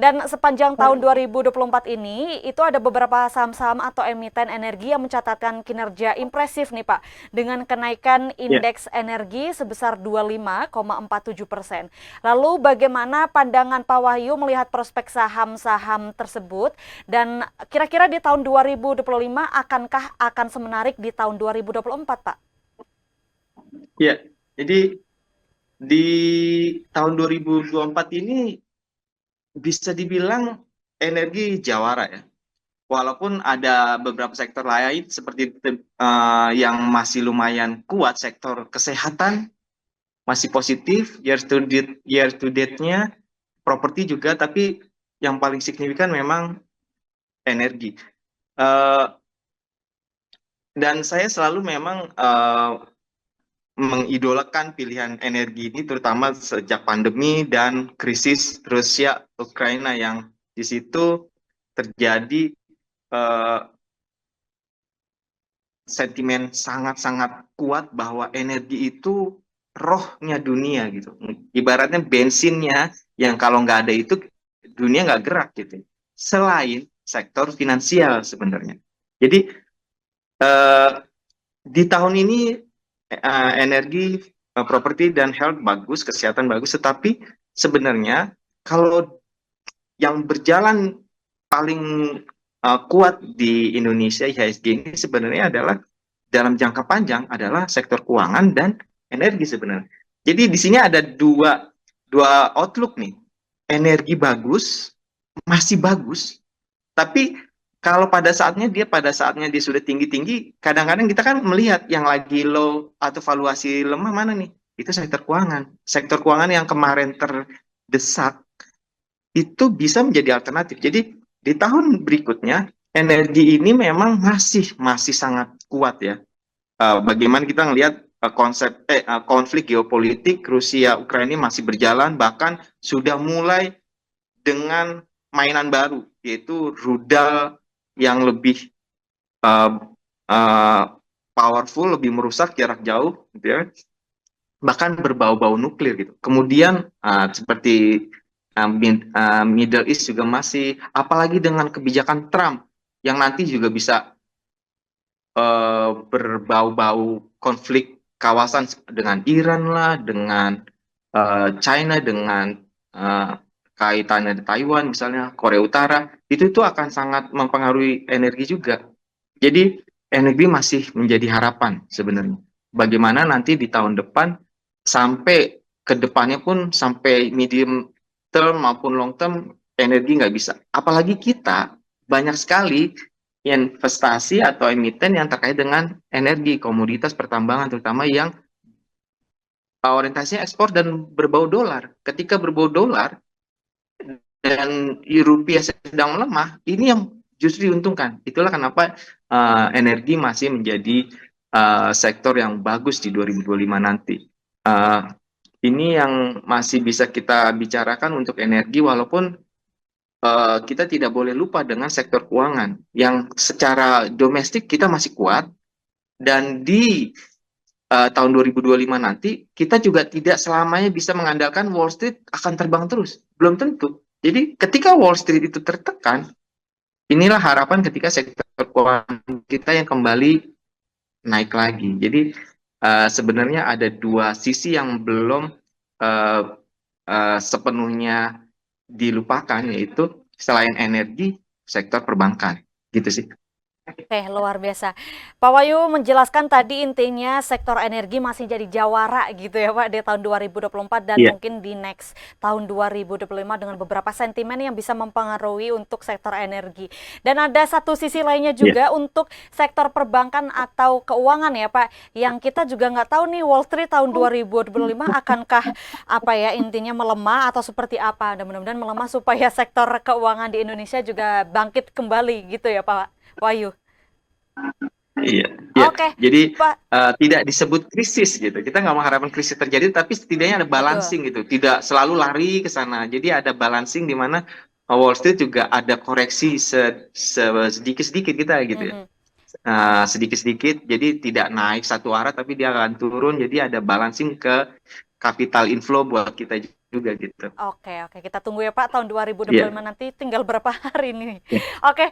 Dan sepanjang tahun 2024 ini, itu ada beberapa saham-saham atau emiten energi yang mencatatkan kinerja impresif nih Pak, dengan kenaikan Ya, indeks energi sebesar 25,47%. Lalu bagaimana pandangan Pak Wahyu melihat prospek saham-saham tersebut, dan kira-kira di tahun 2025 akankah akan semenarik di tahun 2024 Pak? ya. Jadi di tahun 2024 ini bisa dibilang energi jawara ya. Walaupun ada beberapa sektor lain seperti yang masih lumayan kuat, sektor kesehatan masih positif, year to date-nya, properti juga, tapi yang paling signifikan memang energi. Eh, dan saya selalu memang mengidolakan pilihan energi ini, terutama sejak pandemi dan krisis Rusia Ukraina yang di situ terjadi eh, sentimen sangat-sangat kuat bahwa energi itu rohnya dunia gitu. Ibaratnya bensinnya yang kalau nggak ada itu dunia nggak gerak gitu. Selain sektor finansial sebenarnya. Jadi eh, di tahun ini energi, properti dan health bagus, kesehatan bagus, tetapi sebenarnya kalau yang berjalan paling kuat di Indonesia IHSG ini sebenarnya adalah dalam jangka panjang adalah sektor keuangan dan energi sebenarnya. Jadi di sini ada dua dua outlook nih. Energi bagus, masih bagus, tapi kalau pada saatnya dia sudah tinggi-tinggi, kadang-kadang kita kan melihat yang lagi low atau valuasi lemah mana nih? Itu sektor keuangan. Sektor keuangan yang kemarin terdesak itu bisa menjadi alternatif. Jadi di tahun berikutnya energi ini memang masih sangat kuat ya. Bagaimana kita ngelihat konflik geopolitik Rusia Ukraina masih berjalan, bahkan sudah mulai dengan mainan baru, yaitu rudal yang lebih uh, uh, powerful, lebih merusak jarak jauh, gitu ya, bahkan berbau-bau nuklir gitu. Kemudian seperti Middle East juga masih, apalagi dengan kebijakan Trump yang nanti juga bisa berbau-bau konflik kawasan dengan Iran lah, dengan China, dengan uh, kaitannya Taiwan misalnya, Korea Utara, itu akan sangat mempengaruhi energi juga. Jadi energi masih menjadi harapan sebenarnya. Bagaimana nanti di tahun depan sampai ke depannya pun sampai medium term maupun long term energi nggak bisa. Apalagi kita banyak sekali investasi atau emiten yang terkait dengan energi, komoditas pertambangan terutama yang orientasinya ekspor dan berbau dolar. Ketika berbau dolar dan rupiah sedang melemah, ini yang justru diuntungkan. Itulah kenapa energi masih menjadi sektor yang bagus di 2025 nanti. Uh, ini yang masih bisa kita bicarakan untuk energi, walaupun kita tidak boleh lupa dengan sektor keuangan yang secara domestik kita masih kuat, dan di tahun 2025 nanti kita juga tidak selamanya bisa mengandalkan Wall Street akan terbang terus. Belum tentu. Jadi ketika Wall Street itu tertekan, inilah harapan ketika sektor keuangan kita yang kembali naik lagi. Jadi sebenarnya ada dua sisi yang belum uh, sepenuhnya dilupakan, yaitu selain energi, sektor perbankan. Gitu sih. Oke, luar biasa. Pak Wahyu menjelaskan tadi intinya sektor energi masih jadi jawara gitu ya Pak di tahun 2024 dan Iya, mungkin di next tahun 2025 dengan beberapa sentimen yang bisa mempengaruhi untuk sektor energi. Dan ada satu sisi lainnya iya. juga untuk sektor perbankan atau keuangan ya Pak, yang kita juga nggak tahu nih Wall Street tahun 2025 akankah apa ya intinya melemah atau seperti apa. Dan mudah-mudahan melemah supaya sektor keuangan di Indonesia juga bangkit kembali gitu ya Pak Wahyu. Iya, iya. Oke, Jadi Pak. tidak disebut krisis gitu. Kita nggak mengharapkan krisis terjadi, tapi setidaknya ada Betul. balancing gitu. Tidak selalu lari ke sana. Jadi ada balancing di mana Wall Street juga ada koreksi sedikit-sedikit kita gitu ya. Mhm. Sedikit-sedikit. Jadi tidak naik satu arah, tapi dia akan turun. Jadi ada balancing ke capital inflow buat kita juga gitu. Oke, oke, kita tunggu ya Pak tahun 2025 nanti tinggal berapa hari ini. Oke,